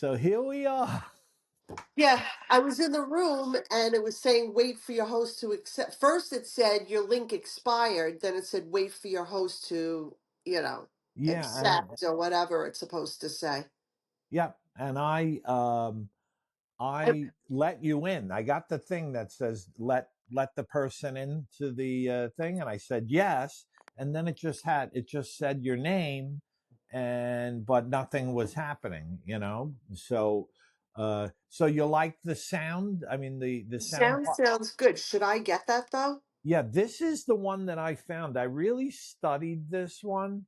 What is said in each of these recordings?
So here we are. Yeah, I was in the room and it was saying wait for your host to accept. First it said your link expired, then it said wait for your host to, you know, Yeah, and accept or whatever it's supposed to say. yeah, and I- I let you in. I got the thing that says let the person into the thing, and I said yes, and then it just said your name, and but nothing was happening, you know. So you like the sound? I mean the sound. Sounds good. Should I get that though? Yeah, this is the one that I found. I really studied this one,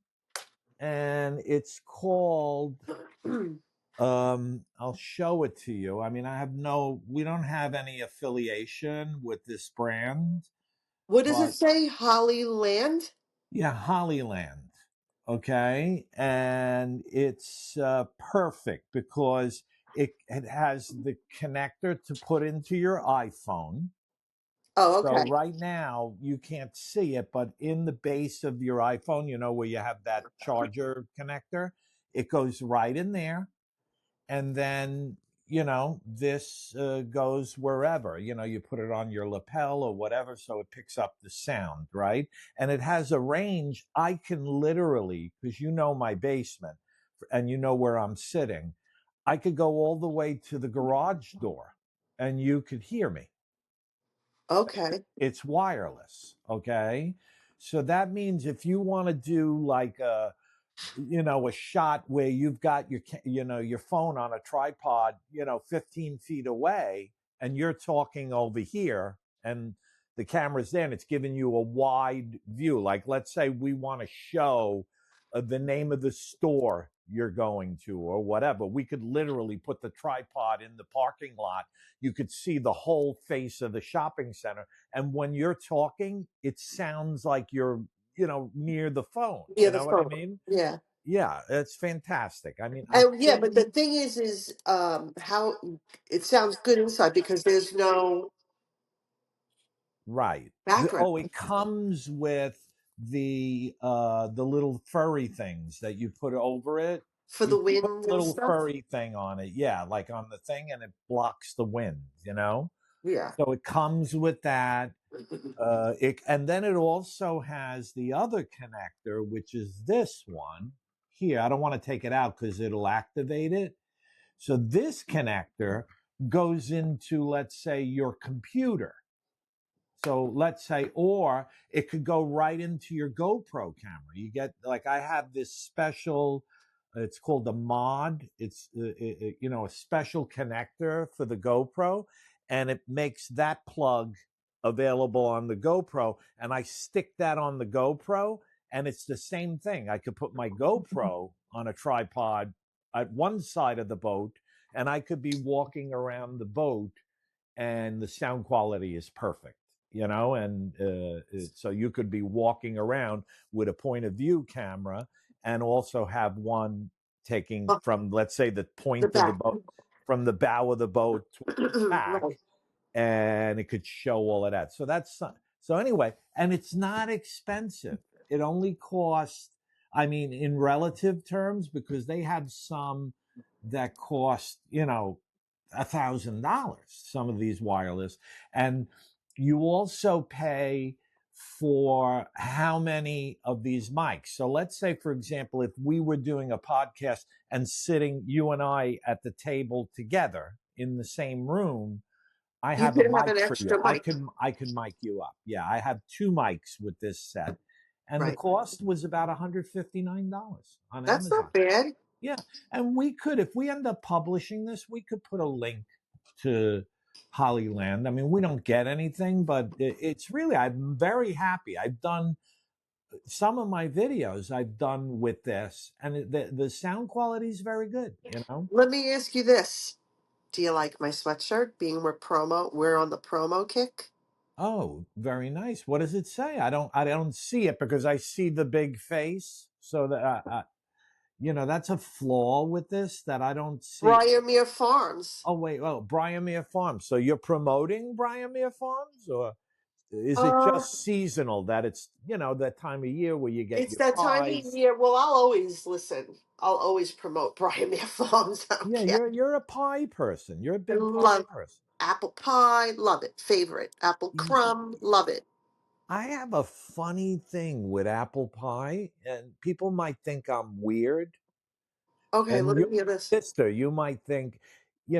and it's called I'll show it to you. I mean, we don't have any affiliation with this brand, What does it but say? Holly Land? yeah, Hollyland. Okay. And it's perfect because it has the connector to put into your iPhone. Oh, So okay. right now you can't see it, but in the base of your iPhone, you know, where you have that charger connector, it goes right in there. And then this goes wherever, you put it on your lapel or whatever, so it picks up the sound, right? And it has a range. I can literally, because my basement and where I'm sitting, I could go all the way to the garage door and you could hear me. Okay. It's wireless. Okay, so that means if you want to do like a shot where you've got your phone on a tripod 15 feet away, and you're talking over here, and the camera's there and it's giving you a wide view. Like, let's say we want to show the name of the store you're going to or whatever, we could literally put the tripod in the parking lot. You could see the whole face of the shopping center, and when you're talking, it sounds like you're near the phone. Yeah, You the know what I phone. mean? Yeah. Yeah, it's fantastic. I mean, I And yeah, but couldn't. the thing is how it sounds good inside because there's no Right. background Oh, it comes with the little furry things that you put over it. for You the put wind a and little stuff. furry thing on it. Yeah, like on the thing, and it blocks the wind. Yeah. So it comes with that. And then it also has the other connector, which is this one here. I don't want to take it out because it'll activate it. So this connector goes into, let's say, your computer. So let's say, or it could go right into your GoPro camera. You get, like, I have this special, it's called a mod. It's, a special connector for the GoPro, and it makes that plug available on the GoPro. And I stick that on the GoPro, and it's the same thing. I could put my GoPro on a tripod at one side of the boat, and I could be walking around the boat, and the sound quality is perfect. And so you could be walking around with a point of view camera, and also have one taking Oh, from, let's say, the the point of the back. boat, from the bow of the boat to the back, Right. and it could show all of that. So anyway, and it's not expensive. It only costs, I mean, in relative terms, because they have some that cost $1,000. Some of these wireless, and you also pay for how many of these mics. So let's say, for example, if we were doing a podcast and sitting, you and I, at the table together in the same room, I You have a could have an mic for you. extra I mic. could I could mic you up. Yeah, I have two mics with this set, and the Right. cost was about $159 on That's Amazon. not bad. Yeah, and we could, if we end up publishing this, we could put a link to Hollyland. I mean, we don't get anything, but it's really, I'm very happy. I've done some of my videos I've done with this, and the sound quality is very good. Let me ask you this. Do you like my sweatshirt? Being we're on the promo kick. Oh, very nice. What does it say? I don't see it because I see the big face. So that that's a flaw with this, that I don't see. Briarmere Farms. Oh wait, Briarmere Farms. So you're promoting Briarmere Farms, or? Is it Uh, just seasonal that it's, that time of year where you get it's your that time of pies? year. Well, I'll always listen. I'll always promote Brian Beer Farms. I don't Yeah, care. you're a pie person. You're a I big pie love person. apple pie. Love it. Favorite. Apple crumb. Love it. I have a funny thing with apple pie, and people might think I'm weird. Okay, And let me your hear this. sister, you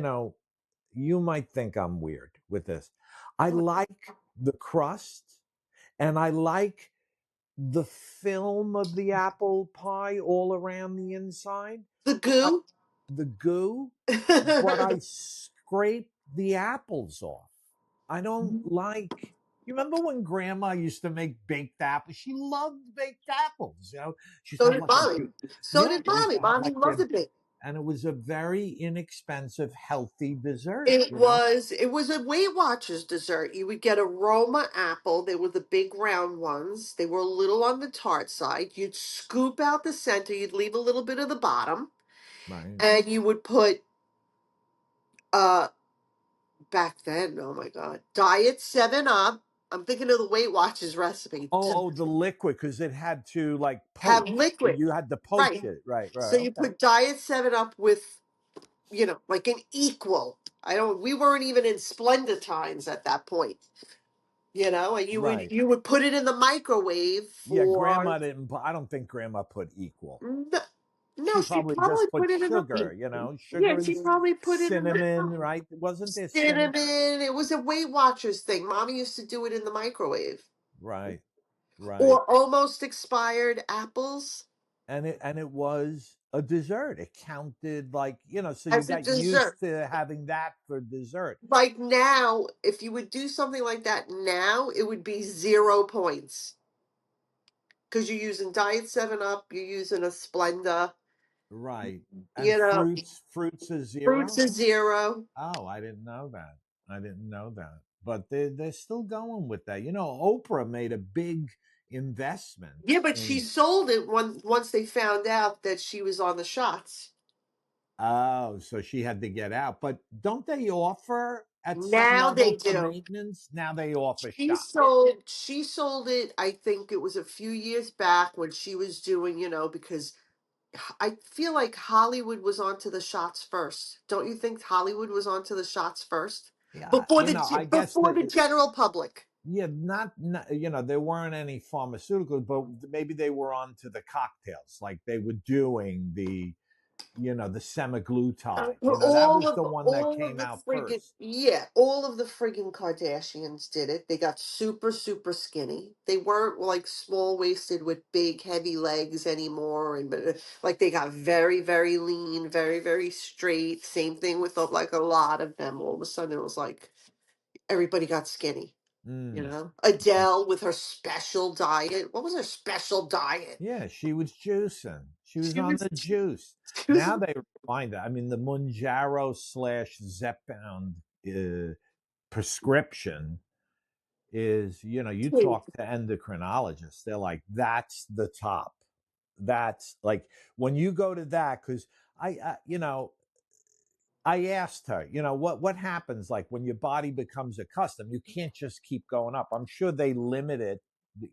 know, you might think I'm weird with this. I like the crust, and I like the film of the apple pie all around the inside. The I, goo. the goo, but I scrape the apples off. I don't like. You remember when Grandma used to make baked apples? She loved baked apples. She used to So have did like a mommy. big, So yeah. did She used mommy. to have Mommy like loved it big. and it was a very inexpensive, healthy dessert. It was a Weight Watchers dessert. You would get a Roma apple. They were the big round ones. They were a little on the tart side. You'd scoop out the center. You'd leave a little bit of the bottom, Right. and you would put uh back then. Oh my God, Diet 7 Up. I'm thinking of the Weight Watchers recipe to Oh, the liquid because it had to like have poach. liquid. You had to poach Right. it. Right. So Right. you Okay. put Diet 7 Up with like an equal. I don't. We weren't even in Splenda times at that point. And you would Right. you would put it in the microwave Yeah. for Grandma didn't. I don't think Grandma put equal. no, She no, she probably probably just put put it in sugar. yeah, Sugar and she probably put it in cinnamon. Right. Wasn't there cinnamon? cinnamon. It was a Weight Watchers thing. Mommy used to do it in the microwave. Right. Right. Or almost expired apples And it was a dessert. It counted like, so you as a got dessert. used to having that for dessert. Like now, if you would do something like that now, it would be 0 points because you're using Diet 7 Up, you're using a Splenda, Right. And you know, fruits is fruits zero. is zero. Oh, I didn't know that. I didn't know that. But they're still going with that. Oprah made a big investment Yeah, but she in. sold it once they found out that she was on the shots. Oh, so she had to get out. But don't they offer at some Now they level for do. maintenance? Now they offer She shot. sold she sold it, I think it was a few years back when she was doing, because I feel like Hollywood was onto the shots first. Don't you think Hollywood was onto the shots first? Yeah, Before I guess before the that. general public. Yeah, not there weren't any pharmaceuticals, but maybe they were onto the cocktails, like they were doing the semaglutide. That All was of the one that all of came the out friggin' first. yeah, all of the friggin' Kardashians did it. They got super super skinny. They weren't like small waisted with big heavy legs anymore, and but like they got very very lean, very very straight. Same thing with like a lot of them. All of a sudden, it was like everybody got skinny. Mm. Adele with her special diet. What was her special diet? Yeah, she was juicing. She was She on was the juice. she was Now they refined it. I mean, the Munjaro slash Zepbound prescription is, you talk to endocrinologists, they're like, that's the top. That's like when you go to that, because I asked her, what happens like when your body becomes accustomed? You can't just keep going up. I'm sure they limit it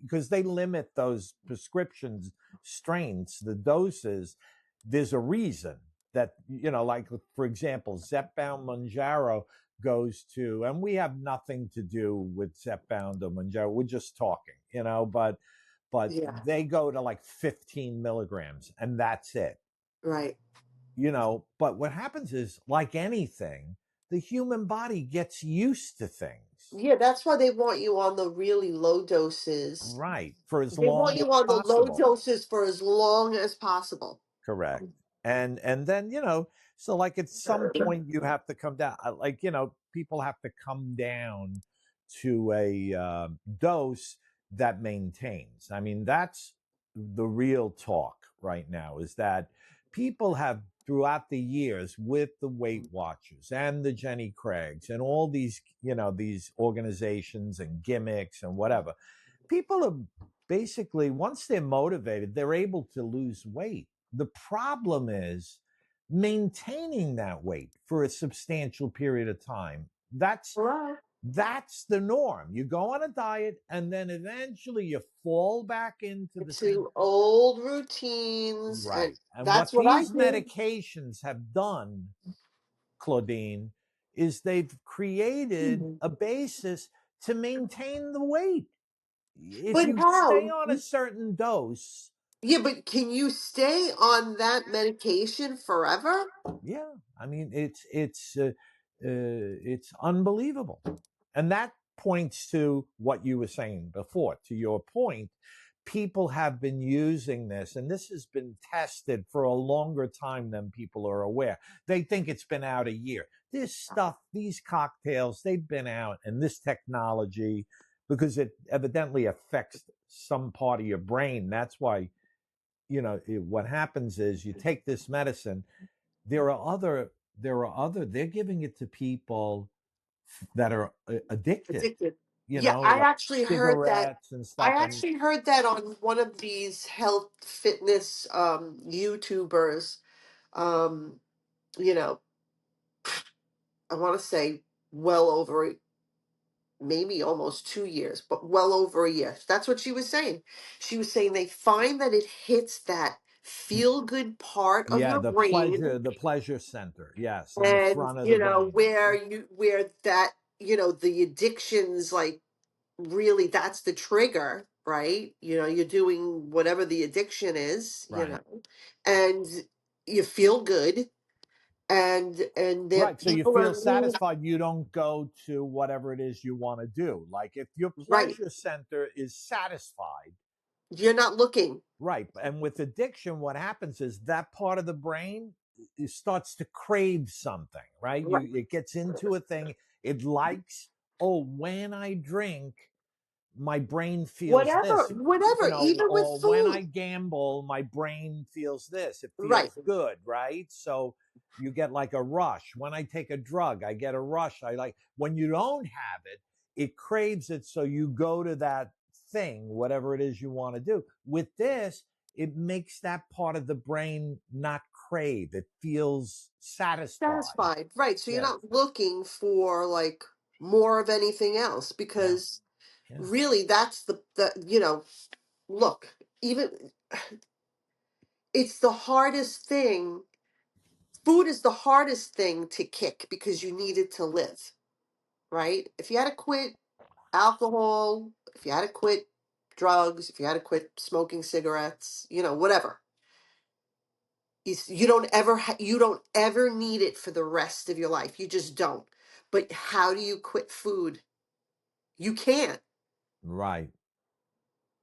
because they limit those prescriptions strains, the doses. There's a reason that, like for example, Zepbound Manjaro goes to, and we have nothing to do with Zepbound or Manjaro. We're just talking, but yeah, they go to like 15 milligrams and that's it. right. But what happens is, like anything, the human body gets used to things. Yeah, that's why they want you on the really low doses. Right, for as They want long as you on the low possible. doses for as long as possible. Correct. And then, so like at some point you have to come down, like, people have to come down to a dose that maintains. I mean, that's the real talk right now, is that people have throughout the years with the Weight Watchers and the Jenny Craigs and all these organizations and gimmicks and whatever, people are basically, once they're motivated, they're able to lose weight. The problem is maintaining that weight for a substantial period of time. That's Hello? That's the norm. You go on a diet and then eventually you fall back into the same. To old routines, and Right. And that's what what I these did. medications have done, Claudine, is they've created Mhm. a basis to maintain the weight. If But you stay how? on a certain dose, Yeah, but can you stay on that medication forever? yeah, I mean it's unbelievable, and that points to what you were saying before. To your point, people have been using this, and this has been tested for a longer time than people are aware. They think it's been out a year. This stuff, these cocktails, they've been out, and this technology, because it evidently affects some part of your brain. That's why what happens is you take this medicine. There are other they're giving it to people that are addicted, Addicted. Yeah, I like actually heard that. cigarettes and I stuff. And actually heard that on one of these health fitness YouTubers. Um, you know, I want to say well over maybe almost 2 years, but well over a year. That's what she was saying. She was saying they find that it hits that feel good part of yeah, your the brain, pleasure center, yes, in the and front of the brain. where that the addictions, like, really, that's the trigger, right? You're doing whatever the addiction is, Right. and you feel good, and there Right. So you people feel are satisfied. You don't go to whatever it is you want to do. Like if your right. pleasure center is satisfied. You're not looking Right. And with addiction, what happens is that part of the brain, it starts to crave something, right? right. It gets into a thing. It likes, oh, when I drink, my brain feels Whatever, this, whatever, even with or when I food. gamble, my brain feels this. It Right. feels good, right? So you get like a rush. When I take a drug, I get a rush. I like when you don't have it, it craves it. So you go to that thing, whatever it is you want to do. With this, it makes that part of the brain not crave. It feels satisfied. Satisfied, right? So you're Yeah. not looking for, like, more of anything else, Yeah. because Yeah. really that's the look, even it's the hardest thing. Food is the hardest thing to kick because you need it to live, right? If you had to quit alcohol, if you had to quit drugs, if you had to quit smoking cigarettes, whatever, you don't ever need it for the rest of your life. You just don't. But how do you quit food? You can't. Right.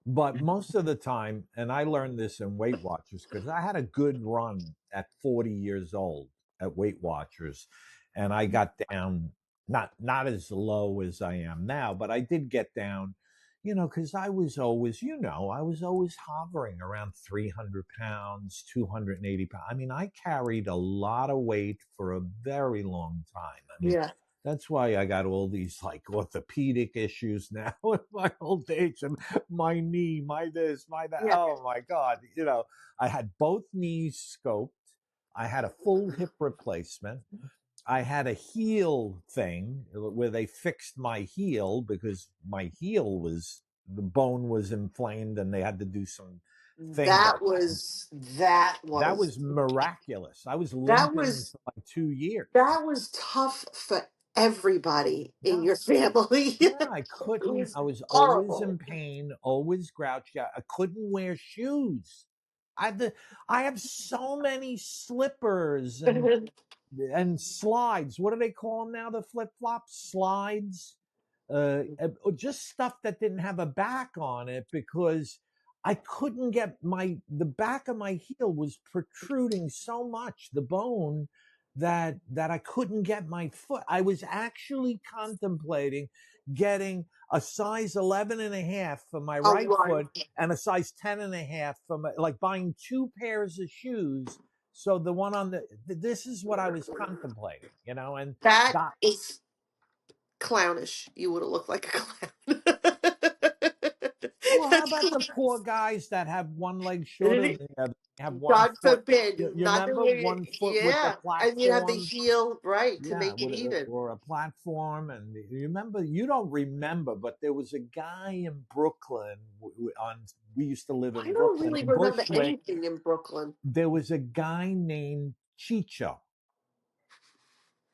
But most of the time, and I learned this in Weight Watchers because I had a good run at 40 years old at Weight Watchers, and I got down not as low as I am now, but I did get down, because I was always hovering around 300 pounds, 280 pounds. I mean, I carried a lot of weight for a very long time. I mean, Yeah. that's why I got all these like orthopedic issues now at my old age, and my knee, my this, my that. Yeah. Oh my God. I had both knees scoped. I had a full hip replacement. I had a heel thing where they fixed my heel because my heel the bone was inflamed and they had to do some thing That was that that was was miraculous. I was that limping was for like 2 years. that was tough for everybody in Yeah. your family. Yeah, I It couldn't. was I was always horrible. in pain, always grouchy. I couldn't wear shoes. I have so many slippers and slides. What do they call them now? The flip flops, slides, or just stuff that didn't have a back on it because I couldn't get the back of my heel was protruding so much, the bone that I couldn't get my foot. I was actually contemplating getting a size 11 and a half for my A right run. foot and a size 10 and a half for like buying two pairs of shoes. So the one on this is what I was contemplating, and That God, is clownish. You would have looked like a clown. how about the poor guys that have one leg shorter than the other? They have one God foot. forbid, You not the remember way. one foot with the Yeah, and you have the platform? heel right to Yeah, make it with even. or a platform. And you remember? You don't remember, but there was a guy in Brooklyn. We used to live I in don't Brooklyn really on remember Bushwick. anything in Brooklyn. There was a guy named Chicho.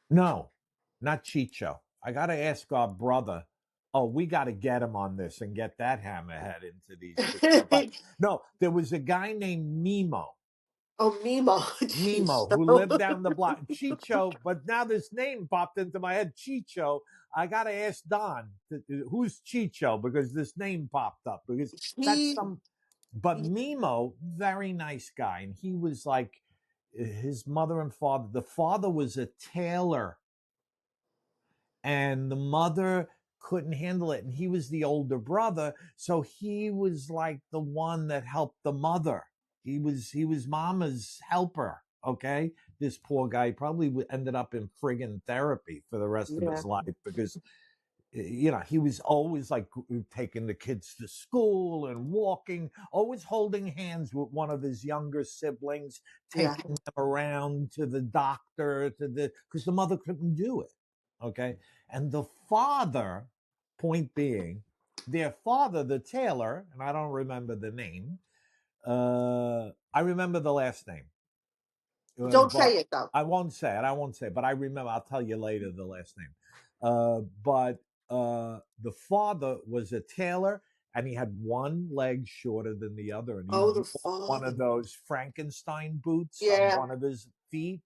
No, not Chicho. I got to ask our brother. Oh, we got to get him on this and get that hammerhead into these. But no, there was a guy named Nemo. Oh, Mimo, jeez. Nemo, who lived down the block. Chicho, but now this name popped into my head. Chicho. I got to ask Don, who's Chicho? Because this name popped up. Because that's he, some. But Nemo, very nice guy. And he was like his mother and father. The father was a tailor and the mother couldn't handle it, and he was the older brother, so he was like the one that helped the mother. He was mama's helper. Okay, this poor guy probably ended up in friggin' therapy for the rest of yeah, his life because he was always like taking the kids to school and walking, always holding hands with one of his younger siblings, yeah, taking them around to the doctor, because the mother couldn't do it. Okay. And the father, point being, their father, the tailor, and I don't remember the name, I remember the last name. don't But say it though. I won't say it. I won't say it, but I remember. I'll tell you later the last name. But the father was a tailor, and he had one leg shorter than the other, and he Oh, the wore one father. of those Frankenstein boots on Yeah, one of his feet,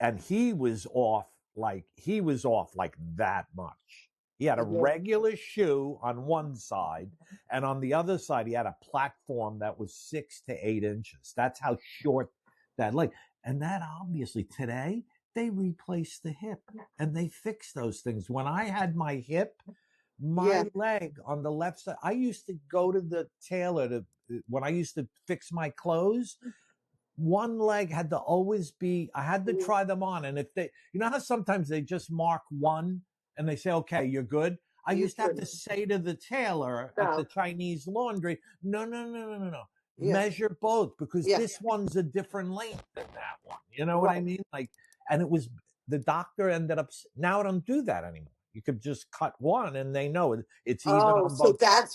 and he was off like that much. He had a yeah, regular shoe on one side, and on the other side he had a platform that was 6 to 8 inches. That's how short that leg. And that obviously today they replaced the hip and they fixed those things. When I had my hip, yeah. my leg on the left side, I used to go to the tailor to when I used to fix my clothes. One leg had to always be, I had to Mm, try them on. And if how sometimes they just mark one and they say, okay, you're good. I you used to have could to say to the tailor at the no. Chinese laundry, no, no, no, no, no, no. Yeah, Measure both because yeah, this one's a different length than that one. You know what I right. mean? Like, and it was, the doctor ended up, now I don't do that anymore. You could just cut one and they know it's even Oh, on so both sides.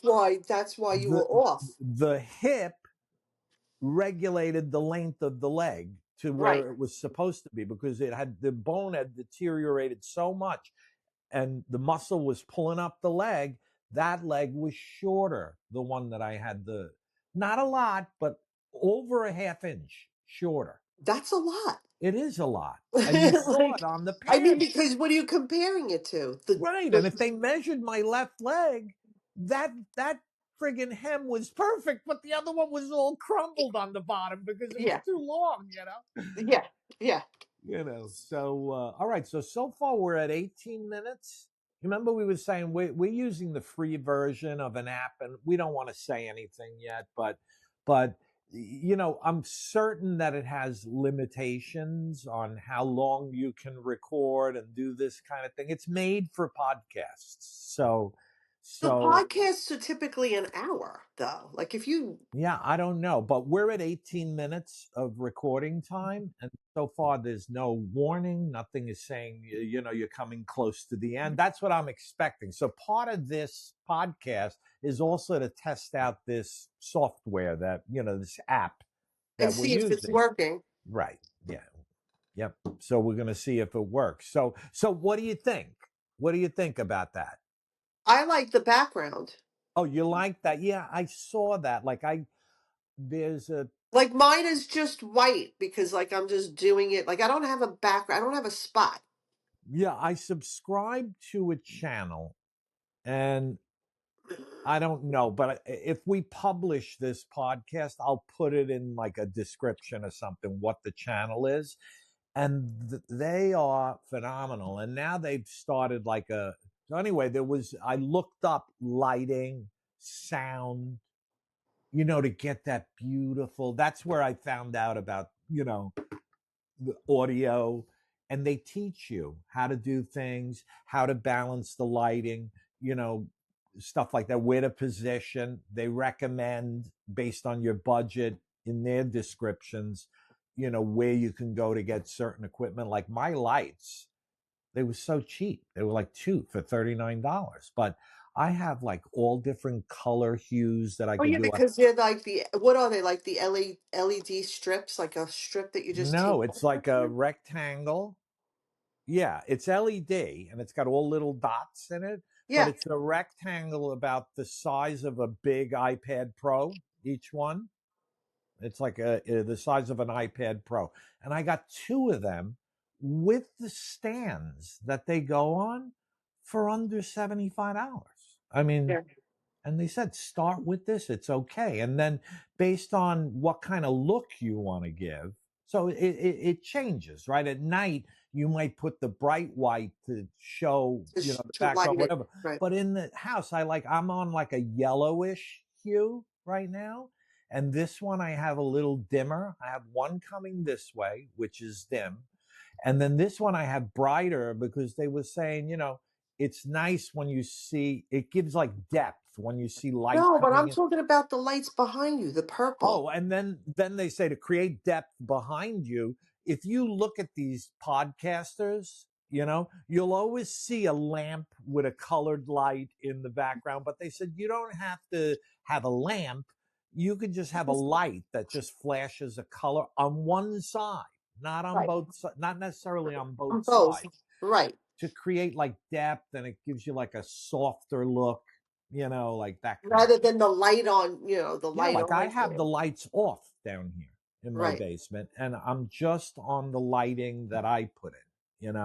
that's why you The, were off. the hip regulated the length of the leg to Right. where it was supposed to be because the bone had deteriorated so much and the muscle was pulling up the leg. That leg was shorter, the one that I had, the not a lot but over a half inch shorter. That's a lot. It is a lot, and you saw it Like, on the I mean, pants. because what are you comparing it to? Right. And if they measured my left leg, that friggin' hem was perfect, but the other one was all crumbled on the bottom because it was Yeah, too long. yeah, yeah. So all right, so far we're at 18 minutes. Remember we were saying we're using the free version of an app and we don't want to say anything yet, but I'm certain that it has limitations on how long you can record and do this kind of thing. It's made for podcasts. So So so podcasts are typically an hour, though. Like if you yeah, I don't know, but we're at 18 minutes of recording time, and so far there's no warning. Nothing is saying you're coming close to the end. That's what I'm expecting. So part of this podcast is also to test out this software that this app and that we're see if it's using. working. Right? Yeah. Yep. So we're going to see if it works. So what do you think? What do you think about that? I like the background. Oh, you like that? Yeah, I saw that. Like there's a Like mine is just white because like I'm just doing it. Like I don't have a background. I don't have a spot. Yeah, I subscribe to a channel and I don't know, but if we publish this podcast, I'll put it in like a description or something what the channel is. And they are phenomenal. And now they've started like so anyway, I looked up lighting, sound, to get that beautiful. That's where I found out about, the audio, and they teach you how to do things, how to balance the lighting, you know, stuff like that, where to position. They recommend based on your budget in their descriptions, where you can go to get certain equipment. Like my lights, they were so cheap. They were like two for $39. But I have like all different color hues that I Oh could yeah, do. because they're like what are they like the LED strips, like a strip that you just tape No, it's over? like a rectangle. Yeah, it's LED and it's got all little dots in it, but Yeah, it's a rectangle about the size of a big iPad Pro, each one. It's like the size of an iPad Pro. And I got two of them with the stands that they go on for under $75. I mean, yeah. and they said, start with this. It's okay. And then based on what kind of look you want to give, so it changes, right? At night, you might put the bright white to show, the To background, light it, whatever. right? But in the house, I'm on like a yellowish hue right now. And this one I have a little dimmer. I have one coming this way, which is dim. And then this one I have brighter because they were saying, it's nice when you see it gives like depth when you see light No, but coming I'm in. talking about the lights behind you, the purple. Oh, and then they say to create depth behind you. If you look at these podcasters, you'll always see a lamp with a colored light in the background. But they said you don't have to have a lamp. You could just have a light that just flashes a color on one side, not on Right. both, not necessarily on both On both. sides, Right. to create like depth, and it gives you like a softer look, like that kind of Rather thing. than the light on, the Yeah, light like I on have the you. lights off down here in my Right. basement, and I'm just on the lighting that I put in.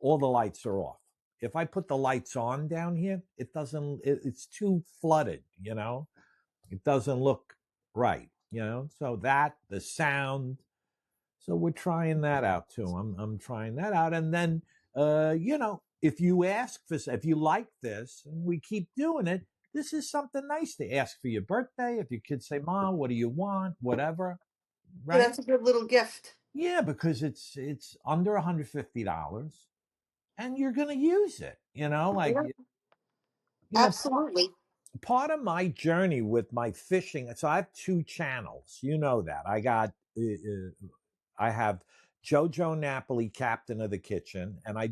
All the lights are off. If I put the lights on down here, it doesn't, it's too flooded. It doesn't look right. So that, the sound, so we're trying that out too. I'm trying that out, and then if you ask for, if you like this, and we keep doing it, this is something nice to ask for your birthday. If your kids say, "Mom, what do you want?" Whatever, Yeah, right? that's a good little gift. Yeah, because it's under $150, and you're gonna use it. Like Yeah, you know, absolutely. part of my journey with my fishing. So I have two channels. You know that I got. I have JoJo Napoli, Captain of the Kitchen, and I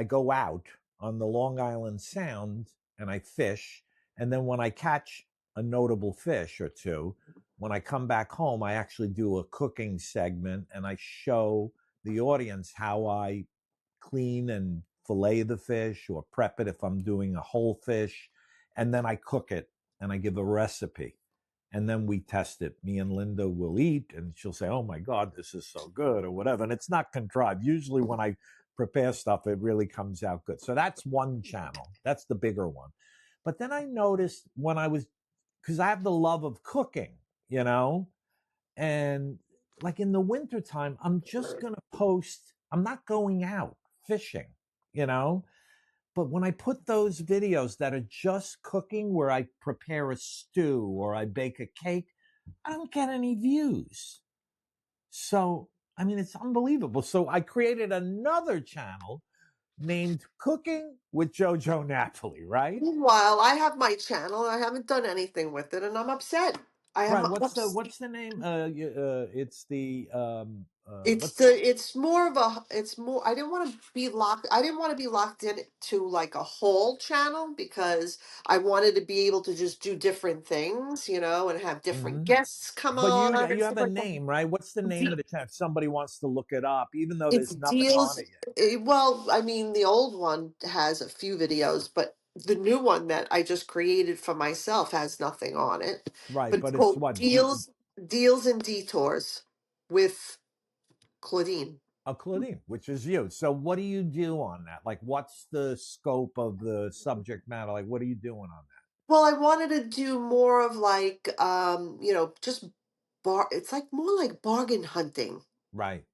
go out on the Long Island Sound and I fish. And then when I catch a notable fish or two, when I come back home, I actually do a cooking segment and I show the audience how I clean and fillet the fish or prep it if I'm doing a whole fish. And then I cook it and I give a recipe. And then we test it. Me and Linda will eat and she'll say, "Oh my God, this is so good," or whatever. And it's not contrived. Usually when I prepare stuff, it really comes out good. So that's one channel. That's the bigger one. But then I noticed when because I have the love of cooking, you know, and like in the wintertime, I'm just going to post, I'm not going out fishing, you know, but when I put those videos that are just cooking, where I prepare a stew or I bake a cake, I don't get any views. So, I mean, it's unbelievable. So I created another channel named Cooking with JoJo Napoli, right? Meanwhile, I have my channel. I haven't done anything with it, and I'm upset. I Right. am. What's the name? It's the what's It's more of a it's more I didn't want to be locked I didn't want to be locked in to like a whole channel because I wanted to be able to just do different things, and have different mhm. guests come But you on and you have stuff a like that. name, right? What's the name of the channel? If somebody wants to look it up, even though It's there's nothing on deals. it yet. Well, I mean, the old one has a few videos, but the new one that I just created for myself has nothing on it. Right, But it's but it's called what Deals and Detours with Claudine. a Claudine, which is you. So what do you do on that? Like, what's the scope of the subject matter? Like, what are you doing on that? Well, I wanted to do more of like, just it's like more like bargain hunting. Right.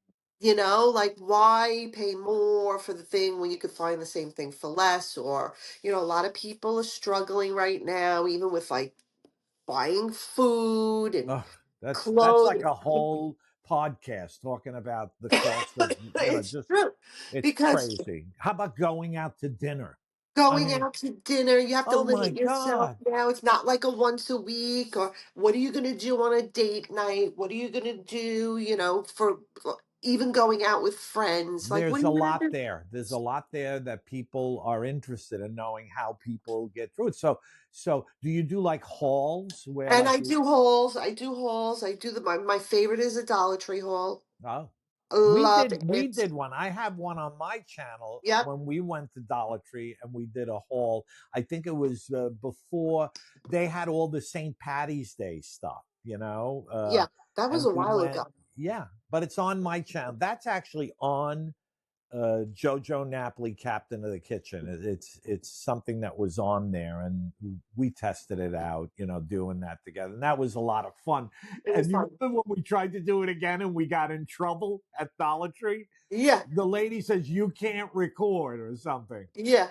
Like why pay more for the thing when you could find the same thing for less? Or, a lot of people are struggling right now, even with like buying food and Oh, that's like clothes. a whole podcast talking about the cost of, It's just true it's because crazy. How about going out to dinner? I Going mean, out to dinner, you have to oh my limit yourself God. now. It's not like a once a week, or what are you going to do on a date night? What are you going to do, for even going out with friends? Like, what There's are a you going lot to do? there. There's a lot there that people are interested in knowing how people get through it. So do you do like hauls where And like I you, do hauls. I do hauls. I do my favorite is a Dollar Tree haul. oh, we Love did we it. did one. I have one on my channel Yep. when we went to Dollar Tree and we did a haul. I think it was before they had all the St. Patty's Day stuff, Yeah. That was and a we while went, ago. yeah, but it's on my channel. That's actually on Jojo Napoli, Captain of the Kitchen. It's something that was on there, and we tested it out, doing that together, and that was a lot of fun. It was And you fun. remember when we tried to do it again, and we got in trouble at Dollar Tree? Yeah. The lady says you can't record or something. Yeah.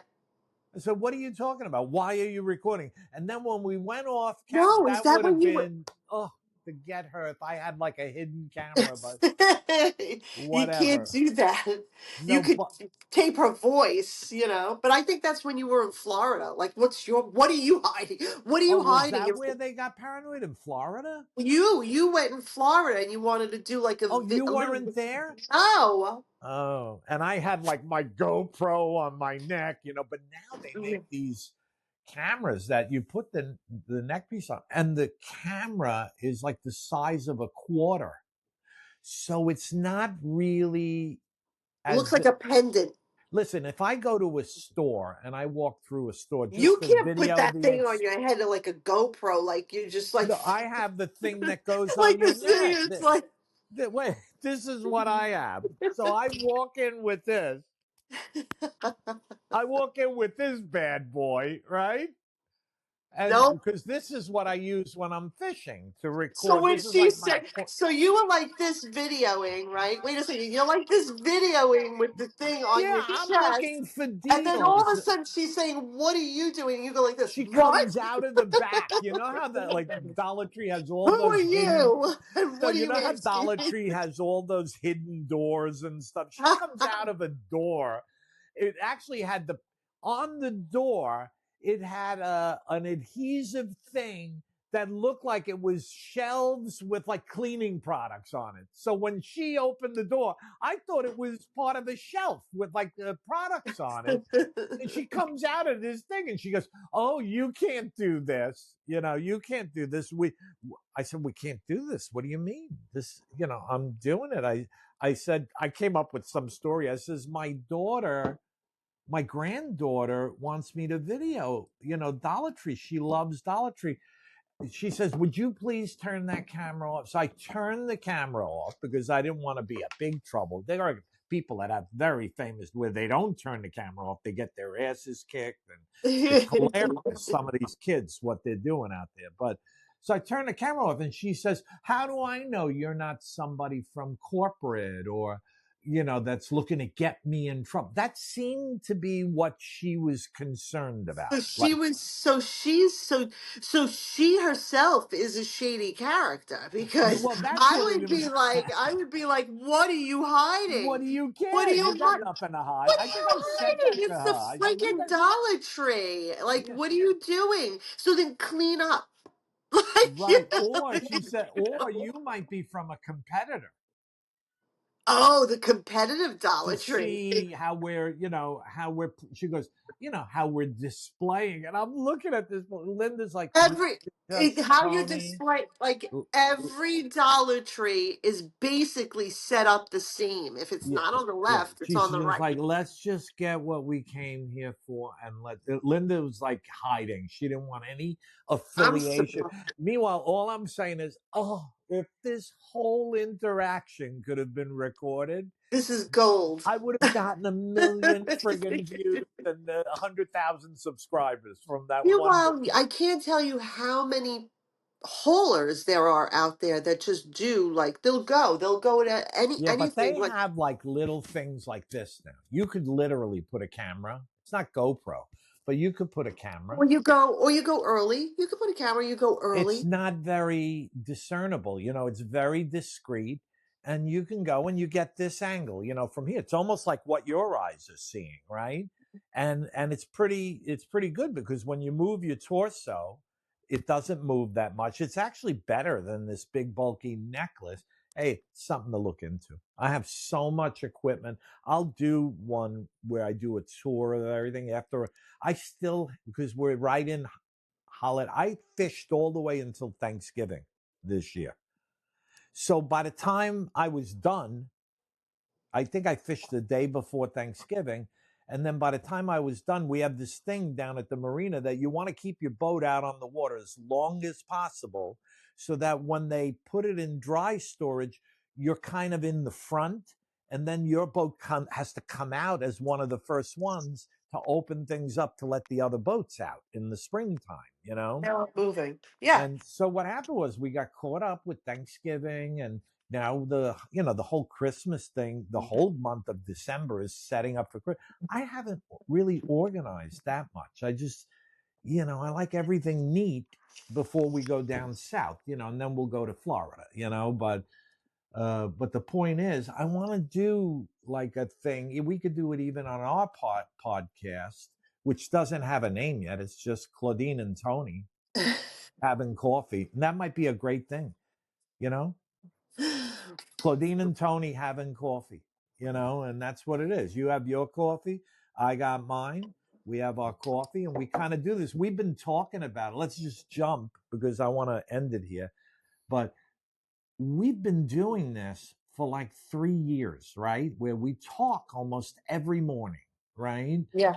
I said, "What are you talking about? Why are you recording?" And then when we went off camera, No, is that that would when have you were? been to get her if I had like a hidden camera, but You can't whatever. do that. You No, could but tape her voice. But I think that's when you were in Florida. Like, what are you hiding? What are oh, you was hiding? that where they got paranoid in Florida? You went in Florida and you wanted to do like Oh, you a little. weren't there? Oh. Oh, and I had like my GoPro on my neck, but now they make Mhm. these cameras that you put the neck piece on, and the camera is like the size of a quarter. So it's not really It looks as like a pendant. listen, if I go to a store and I walk through a store You just to can't put video that the thing on your head like a GoPro. Like you just like no, I have the thing that goes on like your this thing. neck. It's like Wait, this is what I have. So I walk in with this. I walk in with this bad boy, right? And no. because this is what I use when I'm fishing to So record. when This is she like my said, so you were like this videoing, right? Wait a second, you're like this videoing with the thing on yeah, your I'm chest, looking for and then all of deals. a sudden she's saying, "What are you doing?" And you go like this, She "What? comes out of the back. You know how that like Dollar Tree has all Who are those hidden. you? And No, what are you you know how asking Dollar me?" Tree has all those hidden doors and stuff. She comes out of a door. It actually had the on the door. It had an adhesive thing that looked like it was shelves with like cleaning products on it. So when she opened the door, I thought it was part of a shelf with like the products on it. And she comes out of this thing and she goes, "Oh, you can't do this. You can't do this." I said, "We can't do this. What do you mean? This, I'm doing it." I said, I came up with some story. I says, my granddaughter wants me to video, Dollar Tree. She loves Dollar Tree. She says, "Would you please turn that camera off?" So I turned the camera off because I didn't want to be a big trouble. There are people that have very famous where they don't turn the camera off, they get their asses kicked, and it's hilarious. Some of these kids, what they're doing out there. But so I turned the camera off, and she says, "How do I know you're not somebody from corporate or?" That's looking to get me in trouble. That seemed to be what she was concerned about. So Like, she was so she herself is a shady character because well, that's what it was. I would be like, what are you What hiding? do you What are care? you You got hiding? nothing to hide. What are I think you I said hiding? that to It's the her. I said, freaking Dollar Tree. Like, yeah, what are you doing? So then clean up. Like, right. Or she said, or you might be from a competitor oh, the competitive to Dollar Tree. see she goes, how we're displaying. And I'm looking at this. Linda's like, "You just How you phony." display, like every Dollar Tree is basically set up the same. If it's Yeah, not on the yeah. left, it's She's on the just right. like, "Let's just get what we came here for," and let. Linda was like hiding. She didn't want any I'm affiliation. surprised. Meanwhile, all I'm saying is, oh, if this whole interaction could have been recorded, This is gold. I would have gotten a million friggin' views and 100,000 subscribers from that one. Meanwhile, I can't tell you how many haulers there are out there that just do like they'll go to Yeah, but anything they like, have like little things like this now. You could literally put a camera. It's not GoPro, but you could put a camera. or you go early. You can put a camera. You go It's early. not very discernible. It's very discreet. And you can go and you get this angle, from here. It's almost like what your eyes are seeing, right? and it's pretty good because when you move your torso, it doesn't move that much. It's actually better than this big bulky necklace. Hey, something to look into. I have so much equipment. I'll do one where I do a tour of everything after. I still, because we're right in holiday. I fished all the way until Thanksgiving this year. So by the time I was done, I think I fished the day before Thanksgiving. And then by the time I was done, we have this thing down at the marina that you want to keep your boat out on the water as long as possible so that when they put it in dry storage, you're kind of in the front. And then your boat has to come out as one of the first ones to open things up to let the other boats out in the springtime, you know? Now I'm moving. Yeah. And so what happened was we got caught up with Thanksgiving and now the whole Christmas thing, the whole month of December is setting up for Christmas. I haven't really organized that much. I just, I like everything neat before we go down south, and then we'll go to Florida, but the point is I want to do like a thing. We could do it even on our podcast, which doesn't have a name yet. It's just Claudine and Tony having coffee. And that might be a great thing, you know? Claudine and Tony having coffee, and that's what it is. You have your coffee, I got mine. We have our coffee, and we kind of do this. We've been talking about it. Let's just jump because I want to end it here. But we've been doing this for like 3 years, right? Where we talk almost every morning, right? Yeah.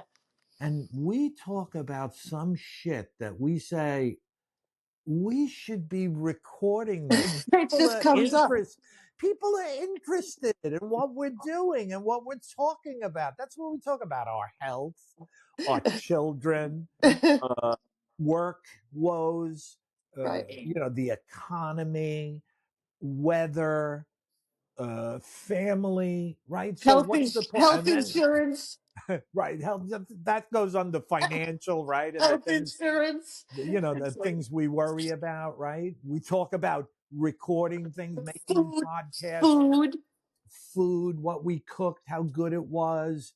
And we talk about some shit that we say, we should be recording this. It just comes up. People are interested in what we're doing and what we're talking about. That's what we talk about: our health, our children, uh, work woes, Right. the economy, weather, family, right? So what's the point? Health And then insurance. right, health, that goes under financial, right? And the Health things insurance. the things we worry about, right? We talk about recording things, making Food. podcasts, Food. food, what we cooked, how good it was,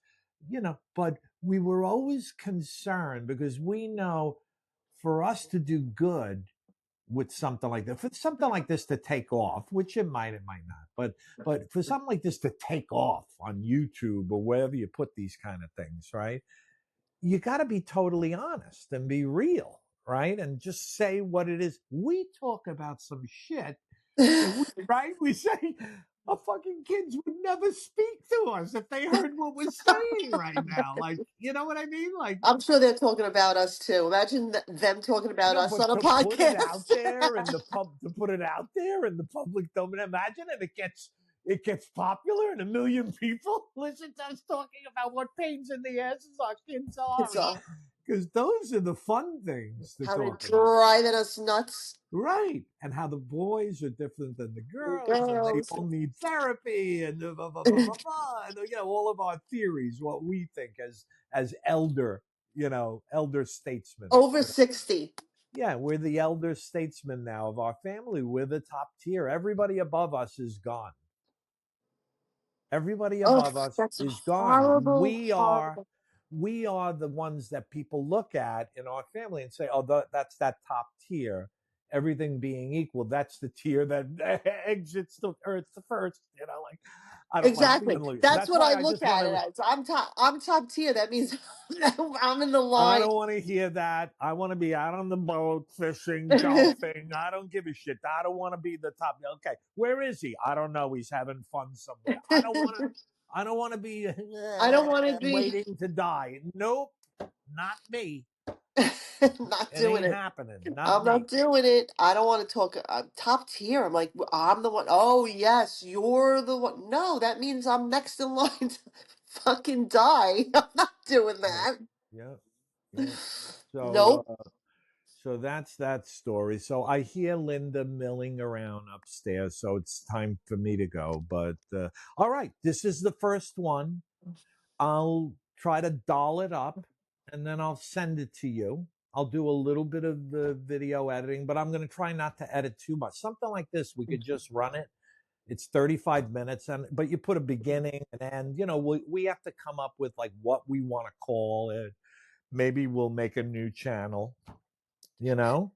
but we were always concerned because we know for us to do good with something like that, for something like this to take off, which it might not, but for something like this to take off on YouTube or wherever you put these kind of things, right? You got to be totally honest and be real, right? And just say what it is. We talk about some shit that right? We say our fucking kids would never speak to us if they heard what we're saying right now. Like, you know what I mean? Like, I'm sure they're talking about us too. Imagine them talking about no, us but on a to put it out podcast. there in the to put it out there in the public domain, imagine and it gets popular and 1 million people listen to us talking about what pains in the asses our kids are. It's all Because those are the fun things to how they're talk about. driving us nuts. Right. And how the boys are different than the girls and they Girls. all need therapy and blah, blah, blah, blah, blah. And, all of our theories, what we think as elder statesmen. Over 60. Yeah, we're the elder statesmen now of our family. We're the top tier. Everybody above us is gone. Everybody Oh, above us that's is gone. horrible, We are horrible. the ones that people look at in our family and say, "Oh, that's that top tier." Everything being equal, that's the tier that exits the earth first. Like I don't like Exactly. being looked. That's That's what why I I look just want at it to. as. I'm top tier. That means I'm in the I line. don't want to hear that. I want to be out on the boat, fishing, golfing. I don't give a shit. I don't want to be the top. Okay, where is he? I don't know. He's having fun somewhere. I don't want to. I don't want to be I don't want to be waiting to die. Nope, not me. not It doing ain't it. happening. Not I'm me. not doing it. I don't want to talk. I'm top tier. I'm like, I'm the one. Oh, yes, you're the one. No, that means I'm next in line to fucking die. I'm not doing Yeah, that. yeah, yeah. So, Nope. so that's that story. So I hear Linda milling around upstairs. So it's time for me to go. But all right, this is the first one. I'll try to doll it up and then I'll send it to you. I'll do a little bit of the video editing, but I'm going to try not to edit too much. Something like this, we could just run it It's 35 minutes, and but you put a beginning and end. We have to come up with like what we want to call it. Maybe we'll make a new channel, you know,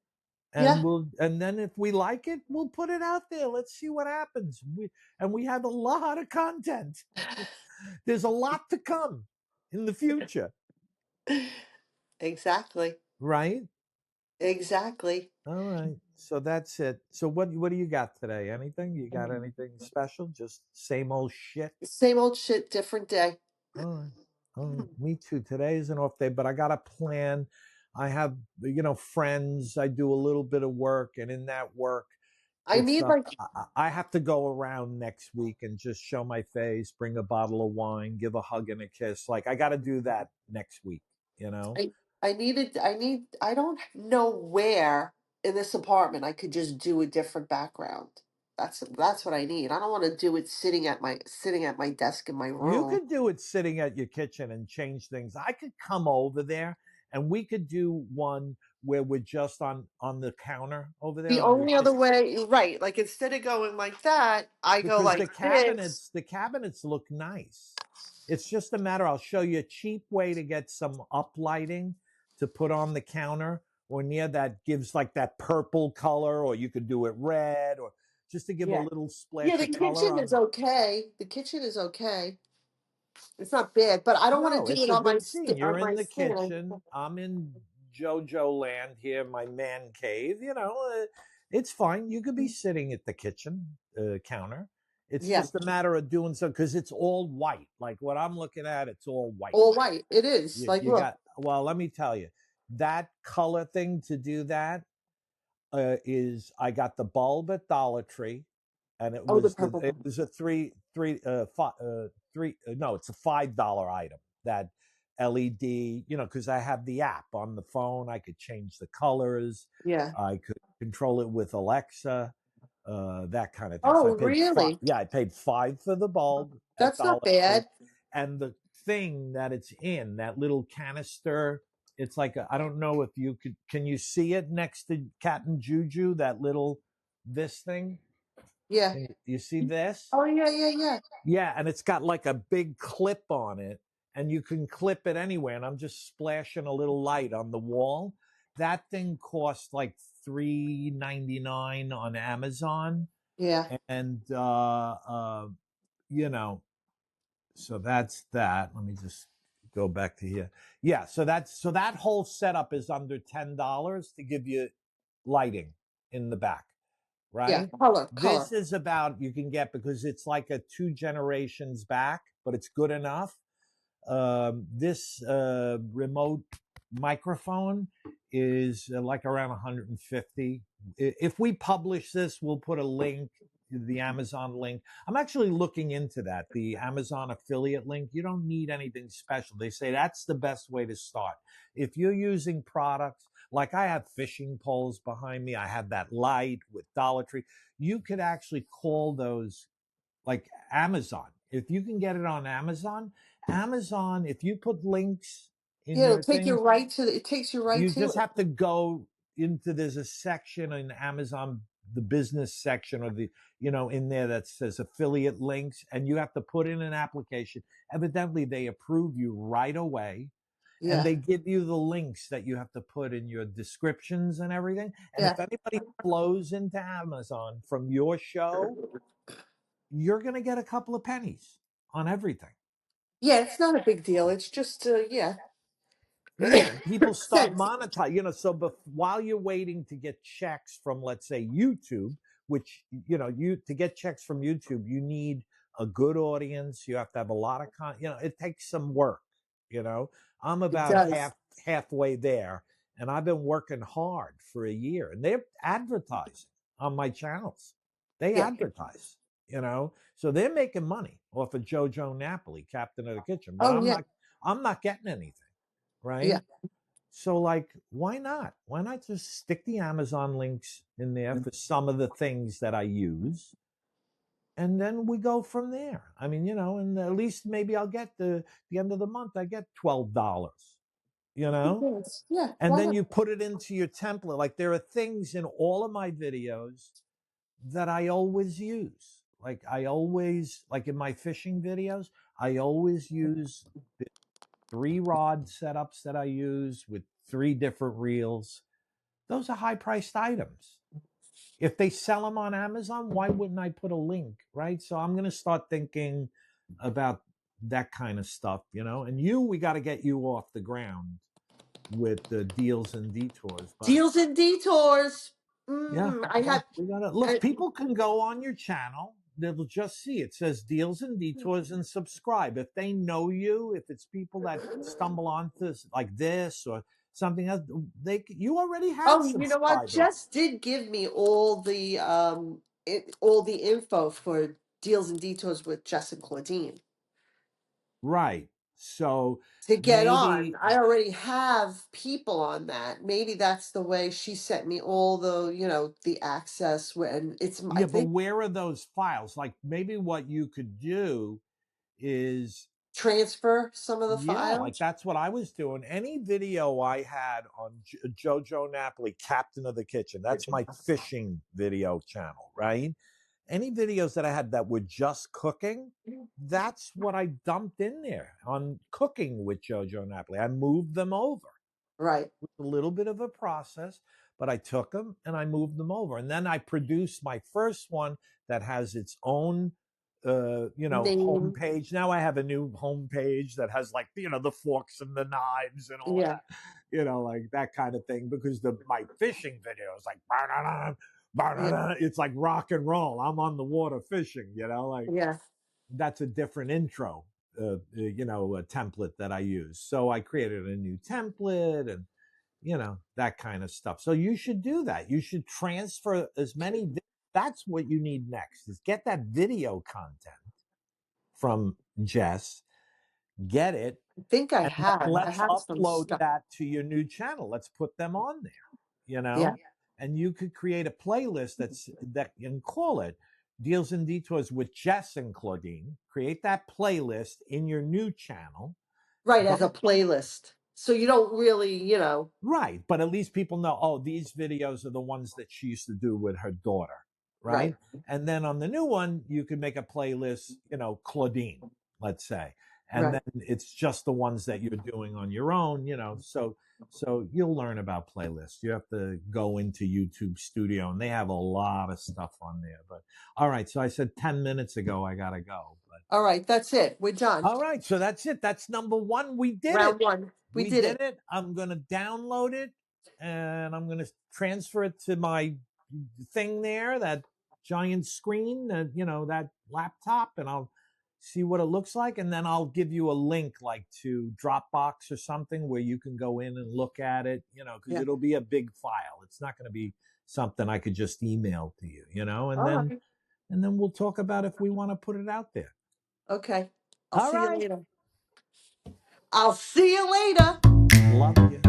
Yeah. and then if we like it, we'll put it out there. Let's see what happens. We have a lot of content. There's a lot to come in the future, Exactly. right? Exactly. All right. So that's it. So what do you got today? Anything? You got anything special? Just same old shit? Same old shit, different day. All right. All right. Me too. Today is an off day, but I got a plan. I have, friends. I do a little bit of work, and in that work, I need like I have to go around next week and just show my face, bring a bottle of wine, give a hug and a kiss. Like I got to do that next week, you know? I I don't know where in this apartment I could just do a different background. That's what I need. I don't want to do it sitting at my desk in my You room. could do it sitting at your kitchen and change things. I could come over there and we could do one where we're just on the counter over there The on your only other kitchen, way, right, like instead of going like that, I go because like this. the cabinets look nice. It's just a matter. I'll show you a cheap way to get some uplighting to put on the counter or near that gives like that purple color, or you could do it red, or just to give a Yeah. little Yeah, splash the of color kitchen is on. okay. The kitchen is okay. It's not bad, but I don't want No, to do it's it a on my good scene. You're on in my the stand. kitchen. I'm in JoJo land here, my man cave. It's fine. You could be sitting at the kitchen counter. It's Yeah, just a matter of doing so because it's all white. Like what I'm looking at, it's all white. all white. It is. Like, You look. got, well, let me tell you, that color thing to do that is I got the bulb at Dollar Tree, and Oh, the purple it one. was a no, it's a $5 item. That LED, because I have the app on the phone. I could change the colors. Yeah. I could control it with Alexa, that kind of thing. So Oh, really? I paid five for the bulb at That's not Dollar Tree, bad. and the thing that it's in, that little canister, it's like I don't know if can you see it next to Cat and Juju, that little this thing? Yeah. You see this? Oh, yeah, yeah, yeah. Yeah, and it's got like a big clip on it, and you can clip it anywhere. And I'm just splashing a little light on the wall. That thing cost like $3.99 on Amazon, Yeah. and you know, so that's that. Let me just go back to here. Yeah, so that whole setup is under $10 to give you lighting in the back, Yeah. right? Color, color. This is about, you can get, because it's like a two generations back, but it's good enough. This remote microphone is like around 150. If we publish this, we'll put a link, the Amazon link. I'm actually looking into that, the Amazon affiliate link. You don't need anything special. They say that's the best way to start. If you're using products like I have fishing poles behind me, I have that light with Dollar Tree. You could actually call those like Amazon. If you can get it on Amazon, if you put links in Yeah, it'll your take you things, right to it takes you right you to just it. have to go into, there's a section in Amazon, the business section, or in there that says affiliate links, and you have to put in an application. Evidently, they approve you right away. And Yeah. they give you the links that you have to put in your descriptions and everything. And Yeah. if anybody flows into Amazon from your show, you're going to get a couple of pennies on everything. Yeah, it's not a big deal. It's just yeah. Yeah, and people start Sense. monetize. So while you're waiting to get checks from, let's say, YouTube, which you to get checks from YouTube, you need a good audience. You have to have a lot of it takes some work. You know, I'm It about does. halfway there, and I've been working hard for a year, and they're advertising on my channels. They Yeah. advertise. So they're making money off of JoJo Napoli, Captain of the Kitchen, but Oh, yeah. I'm not getting anything, Yeah. right? So, like, why not? Why not just stick the Amazon links in there for some of the things that I use, and then we go from there? I mean, and at least maybe I'll get the end of the month. I get $12, you know, Yes. Yeah. and Why then not? you put it into your template. Like there are things in all of my videos that I always use. Like I always, like in my fishing videos, I always use the 3 rod setups that I use with 3 different reels. Those are high priced items. If they sell them on Amazon, why wouldn't I put a link, right? So I'm going to start thinking about that kind of stuff, you know. And we got to get you off the ground with the deals and detours. But Deals and detours. yeah, I yeah, have. we got to look. I, People can go on your channel. They'll just see it says deals and detours and subscribe. If they know you, if it's people that stumble onto like this or something else, you already have oh, you know what? subscribers. Jess did give me all the info for deals and detours with Jess and Claudine Right. So to get on. maybe, I already have people on that. Maybe that's the way she sent me all the, the access when I yeah, but think where are those files? Like maybe what you could do is, transfer some of the yeah, like files. that's what I was doing. Any video I had on JoJo Napoli, Captain of the Kitchen, that's my fishing video channel, right? Any videos that I had that were just cooking, that's what I dumped in there on cooking with JoJo Napoli. I moved them over. Right. With a little bit of a process, but I took them and I moved them over. And then I produced my first one that has its own, Name. homepage. Now I have a new homepage that has like, the forks and the knives and all Yeah. that, like that kind of thing. Because my fishing video is like, Yeah. it's like rock and roll. I'm on the water fishing, like Yeah. that's a different intro, a template that I use. So I created a new template and that kind of stuff. So you should do that. You should transfer as many. That's what you need next is get that video content from Jess, get it, I think I and then have. I let's have some upload stuff. that to your new channel. Let's put them on there, you Yeah. know, and you could create a playlist that and call it Deals and Detours with Jess and Claudine. Create that playlist in your new channel. Right, as a Don't playlist. So you don't really, Right. But at least people know, oh, these videos are the ones that she used to do with her daughter. right, Right. And then on the new one, you could make a playlist, Claudine, let's say. And right. then it's just the ones that you're doing on your own, so you'll learn about playlists. You have to go into YouTube Studio and they have a lot of stuff on there. But all right. So I said 10 minutes ago, I got to go. But All right, that's it. We're done. all right, so that's it. That's number one. We did it. Round one. We We did did it. it. I'm going to download it and I'm going to transfer it to my thing there, that giant screen, that laptop, and I'll see what it looks like. And then I'll give you a link like to Dropbox or something where you can go in and look at it, because Yeah. it'll be a big file. It's not going to be something I could just email to you, and All then right. and then we'll talk about if we want to put it out there. Okay. I'll All see you right. later. I'll see you later. Love you.